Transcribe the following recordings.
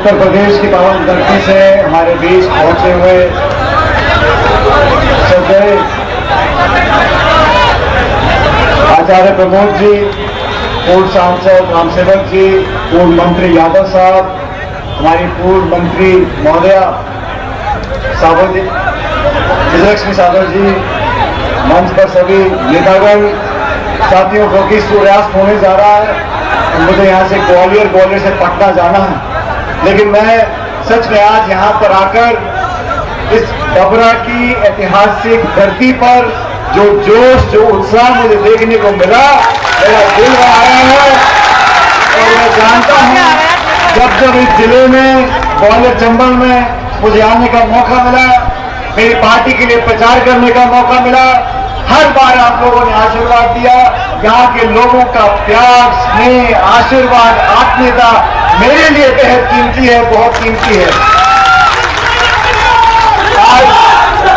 उत्तर प्रदेश की पावन धरती से हमारे बीच पहुंचे हुए श्रद्धेय आचार्य प्रमोद जी, पूर्व सांसद रामसेवक जी, पूर्व मंत्री यादव साहब, हमारी पूर्व मंत्री महोदया सागर जी, विजयलक्ष्मी सागर जी, मंच पर सभी नेतागण, साथियों को कि सूर्यास्त होने जा रहा है, मुझे यहाँ से ग्वालियर से पटना जाना है, लेकिन मैं सच में आज यहाँ पर आकर इस डबरा की ऐतिहासिक धरती पर जो जोश, जो उत्साह मुझे देखने को मिला, मेरा दिल आया है। और मैं जानता हूँ जब इस जिले में ग्वालियर चंबल में मुझे आने का मौका मिला, मेरी पार्टी के लिए प्रचार करने का मौका मिला, हर बार आप लोगों ने आशीर्वाद दिया। यहाँ के लोगों का प्यार, स्नेह, आशीर्वाद, आत्मीयता मेरे लिए बेहद कीमती है, बहुत कीमती है। आज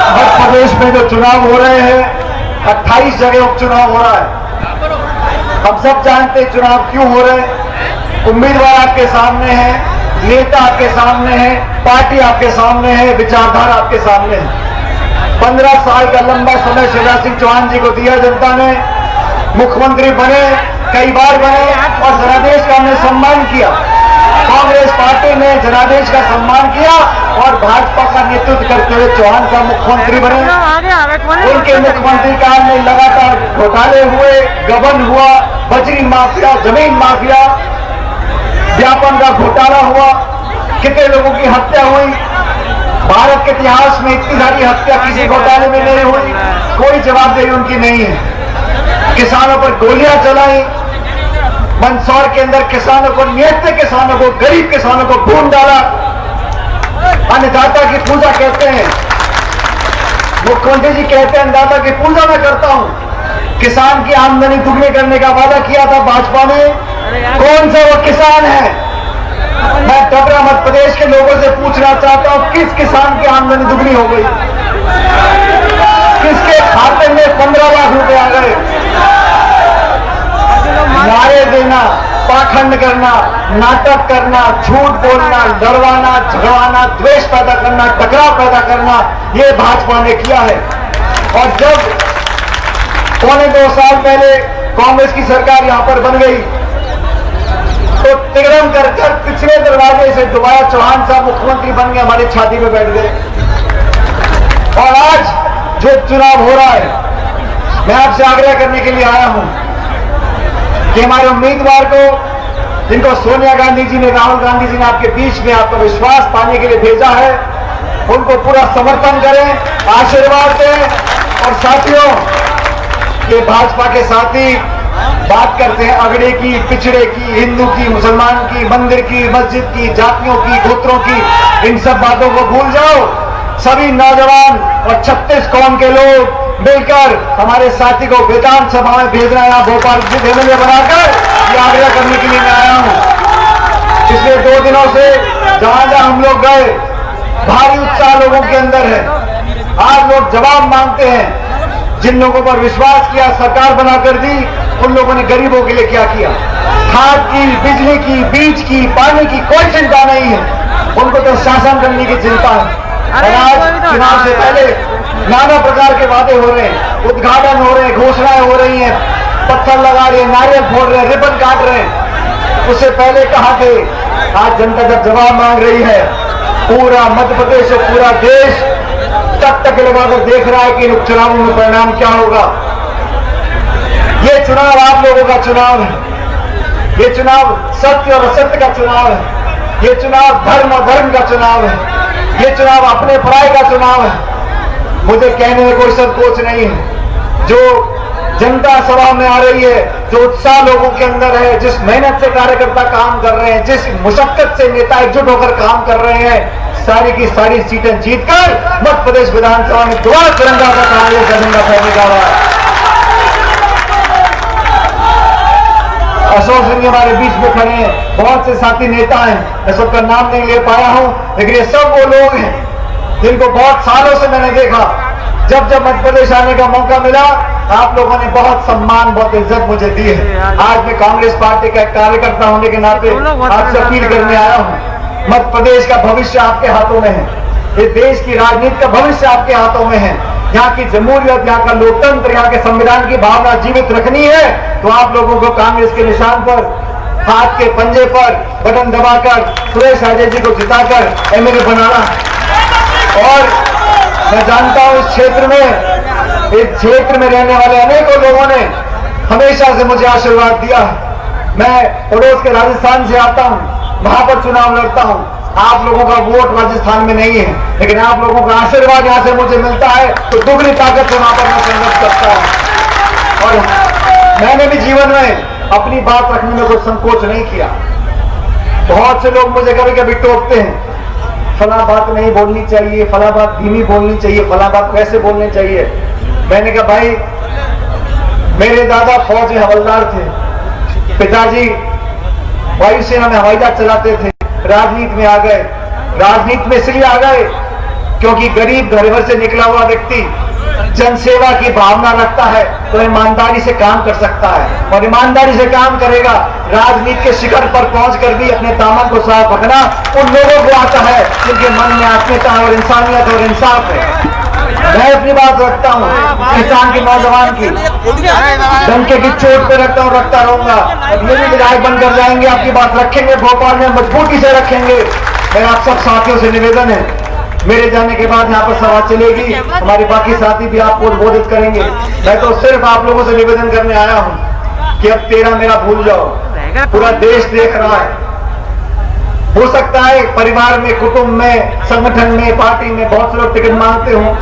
मध्य प्रदेश में जो चुनाव हो रहे हैं, 28 जगह उपचुनाव हो रहा है। हम सब जानते हैं चुनाव क्यों हो रहे हैं। उम्मीदवार आपके सामने है, नेता आपके सामने है, पार्टी आपके सामने है, विचारधारा आपके सामने है। 15 साल का लंबा समय शिवराज सिंह चौहान जी को दिया जनता ने, मुख्यमंत्री बने, कई बार बने और जनादेश का हमने सम्मान किया। कांग्रेस पार्टी ने जनादेश का सम्मान किया और भाजपा का नेतृत्व करते हुए चौहान का मुख्यमंत्री बने। उनके मुख्यमंत्री काल में लगातार घोटाले हुए, गबन हुआ, बजरी माफिया, जमीन माफिया, व्यापन का घोटाला हुआ, कितने लोगों की हत्या हुई। भारत के इतिहास में इतनी सारी हत्या किसी घोटाले में नहीं हुई, कोई जवाबदेही उनकी नहीं है। किसानों पर गोलियां चलाई, मंदसौर के अंदर किसानों को, नियत किसानों को, गरीब किसानों को खून डाला, अन्नदाता की पूजा कहते हैं। मुख्यमंत्री जी कहते हैं अन्नदाता की पूजा मैं करता हूं। किसान की आमदनी दुगनी करने का वादा किया था भाजपा ने, कौन सा वो किसान है? मैं डबरा मध्य प्रदेश के लोगों से पूछना चाहता हूं, किस किसान की आमदनी दुगनी हो गई? किसके खाते में 15 लाख रुपए आ गए? नारे देना, पाखंड करना, नाटक करना, झूठ बोलना, डरवाना, झगड़वाना, द्वेष पैदा करना, टकराव पैदा करना, ये भाजपा ने किया है। और जब पौने 2 साल पहले कांग्रेस की सरकार यहां पर बन गई तो तिगड़म कर पिछले दरवाजे से दोबारा चौहान साहब मुख्यमंत्री बन गए, हमारी छाती में बैठ गए। और आज जो चुनाव हो रहा है, मैं आपसे आग्रह करने के लिए आया हूं कि हमारे उम्मीदवार को, जिनको सोनिया गांधी जी ने, राहुल गांधी जी ने आपके बीच में आपका विश्वास पाने के लिए भेजा है, उनको पूरा समर्थन करें, आशीर्वाद दें। और साथियों, ये भाजपा के साथी बात करते हैं अगड़े की, पिछड़े की, हिंदू की, मुसलमान की, मंदिर की, मस्जिद की, जातियों की, गोत्रों की, इन सब बातों को भूल जाओ। सभी नौजवान और 36 कौम के लोग मिलकर हमारे साथी को विधानसभा में भेजना, यहाँ भोपाल से एमएलए बनाकर, ये आग्रह करने के लिए मैं आया हूं। पिछले 2 दिनों से जहां जहां हम लोग गए, भारी उत्साह लोगों के अंदर है। आज लोग जवाब मांगते हैं। जिन लोगों पर विश्वास किया, सरकार बनाकर दी, उन लोगों ने गरीबों के लिए क्या किया? खाद की, बिजली की, बीज की, पानी की कोई चिंता नहीं है, उनको तो शासन करने की चिंता है। और आज चुनाव से पहले नाना प्रकार के वादे हो रहे हैं, उद्घाटन हो रहे हैं, घोषणाएं हो रही हैं, पत्थर लगा रहे हैं, नारियल फोड़ रहे हैं, रिबन काट रहे हैं। उससे पहले कहाँ थे? आज जनता जब जवाब मांग रही है, पूरा मध्य प्रदेश और पूरा देश तक लगाकर देख रहा है कि इन उपचुनावों में परिणाम क्या होगा। ये चुनाव आप लोगों का चुनाव है, ये चुनाव सत्य और असत्य का चुनाव है, ये चुनाव धर्म और धर्म का चुनाव है, ये चुनाव अपने पराये का चुनाव है। मुझे कहने में कोई संकोच नहीं है। जो जनता सभा में आ रही है, जो उत्साह लोगों के अंदर है, जिस मेहनत से कार्यकर्ता काम कर रहे हैं, जिस मुशक्कत से नेता एकजुट होकर काम कर रहे हैं, सारी की सारी सीटें जीतकर मध्य प्रदेश विधानसभा में दोबारा तिरंगा का कांग्रेस झंडा फहराने जा रहा है। अशोक सिंह हमारे बीच में खड़े हैं, बहुत से साथी नेता हैं, मैं सबका नाम नहीं ले पाया हूं, लेकिन ये सब वो लोग हैं जिनको बहुत सालों से मैंने देखा। जब जब मध्य प्रदेश आने का मौका मिला, आप लोगों ने बहुत सम्मान, बहुत इज्जत मुझे दी है। आज मैं कांग्रेस पार्टी का एक कार्यकर्ता होने के नाते आपसे अपील करने आया हूं मध्य प्रदेश का भविष्य आपके हाथों में है, इस देश की राजनीति का भविष्य आपके हाथों में है। यहाँ की जमहूरियत, यहाँ का लोकतंत्र, यहाँ के संविधान की भावना जीवित रखनी है तो आप लोगों को कांग्रेस के निशान पर, हाथ के पंजे पर बटन दबाकर सुरेश राजे जी को जिताकर एमएलए बनाना। और मैं जानता हूं इस क्षेत्र में रहने वाले अनेकों लोगों ने हमेशा से मुझे आशीर्वाद दिया है। मैं पड़ोस के राजस्थान से आता हूं, वहां पर चुनाव लड़ता हूं। आप लोगों का वोट राजस्थान में नहीं है, लेकिन आप लोगों का आशीर्वाद यहां से मुझे मिलता है तो दुगनी ताकत से वहां पर मैं संघर्ष करता हूं। और मैंने भी जीवन में अपनी बात रखने में कोई संकोच नहीं किया। बहुत से लोग मुझे कभी कभी टोकते हैं, फला बात नहीं बोलनी चाहिए, फला बात धीमी बोलनी चाहिए, फला बात कैसे बोलनी चाहिए। मैंने कहा भाई, मेरे दादा फौज में हवलदार थे, पिताजी वायुसेना में हवाई जहाज चलाते थे, राजनीति में आ गए। राजनीति में इसलिए आ गए क्योंकि गरीब घर से निकला हुआ व्यक्ति जनसेवा की भावना रखता है तो ईमानदारी से काम कर सकता है, और ईमानदारी से काम करेगा। राजनीति के शिखर पर पहुंचकर भी अपने दामन को साफ रखना उन लोगों को आता है जिनके मन में आत्मीयता और इंसानियत और इंसाफ है। मैं अपनी बात रखता हूँ, किसान की, नौजवान की, डंके की चोट पे रखता हूँ, रखता रहूंगा। अब ये भी विधायक बनकर जाएंगे, आपकी बात रखेंगे, भोपाल में मजबूती से रखेंगे। मेरा आप सब साथियों से निवेदन है, मेरे जाने के बाद यहाँ पर सभा चलेगी, हमारे बाकी साथी भी आपको उद्बोधित करेंगे। मैं तो सिर्फ आप लोगों से निवेदन करने आया हूँ कि अब तेरा मेरा भूल जाओ, पूरा देश देख रहा है। हो सकता है परिवार में, कुटुंब में, संगठन में, पार्टी में बहुत से लोग टिकट मांगते हो,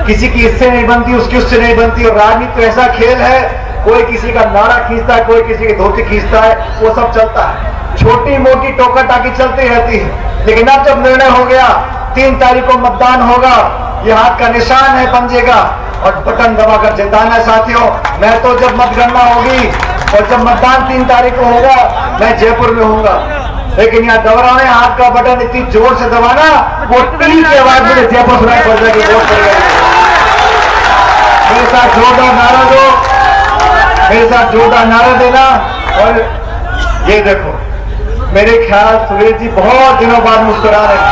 किसी की इससे नहीं बनती, उसकी उससे नहीं बनती। और राजनीति तो ऐसा खेल है, कोई किसी का नारा खींचता है, कोई किसी की धोती खींचता है, वो सब चलता है। छोटी मोटी टोका टाकी चलती रहती है, लेकिन अब जब निर्णय हो गया, 3 तारीख को मतदान होगा, ये हाथ का निशान है पंजे का, और बटन दबाकर जिताना है साथियों। मैं तो जब मतगणना होगी और जब मतदान 3 तारीख को होगा, मैं जयपुर में होऊंगा, लेकिन यहाँ दबाने हाथ का बटन इतनी जोर से दबाना, वो टी की आवाज मुझे जयपुर सुनाई पड़ जाएगी, वोट पड़ जाएगी। मेरे साथ जोरदार नारा दो, मेरे साथ जोरदार नारा देना। और ये देखो, मेरे ख्याल सुरेश जी बहुत दिनों बाद मुस्कुरा रहे हैं।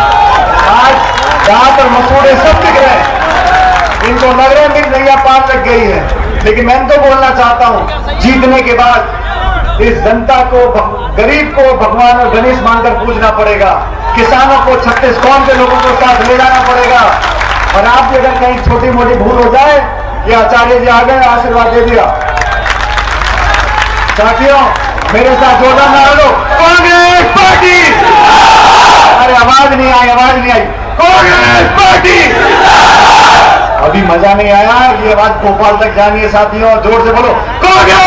आज यहाँ पर मसूड़े सब दिख रहे हैं, इनको लग रहा है नैया पार लग गई है। लेकिन मैं तो बोलना चाहता हूँ, जीतने के बाद इस जनता को, गरीब को भगवान और गणेश मानकर पूजना पड़ेगा। किसानों को, छत्तीसगढ़ के लोगों को साथ ले जाना पड़ेगा। और आप भी अगर कहीं छोटी मोटी भूल हो जाए, ये आचार्य जी आ गए, आशीर्वाद दे दिया। साथियों, मेरे साथ जोरदार नारा दो, कांग्रेस पार्टी। अरे आवाज नहीं आई, आवाज नहीं आई, कांग्रेस पार्टी। अभी मजा नहीं आया, ये आवाज भोपाल तक जानी है साथियों, जोर से बोलो, कांग्रेस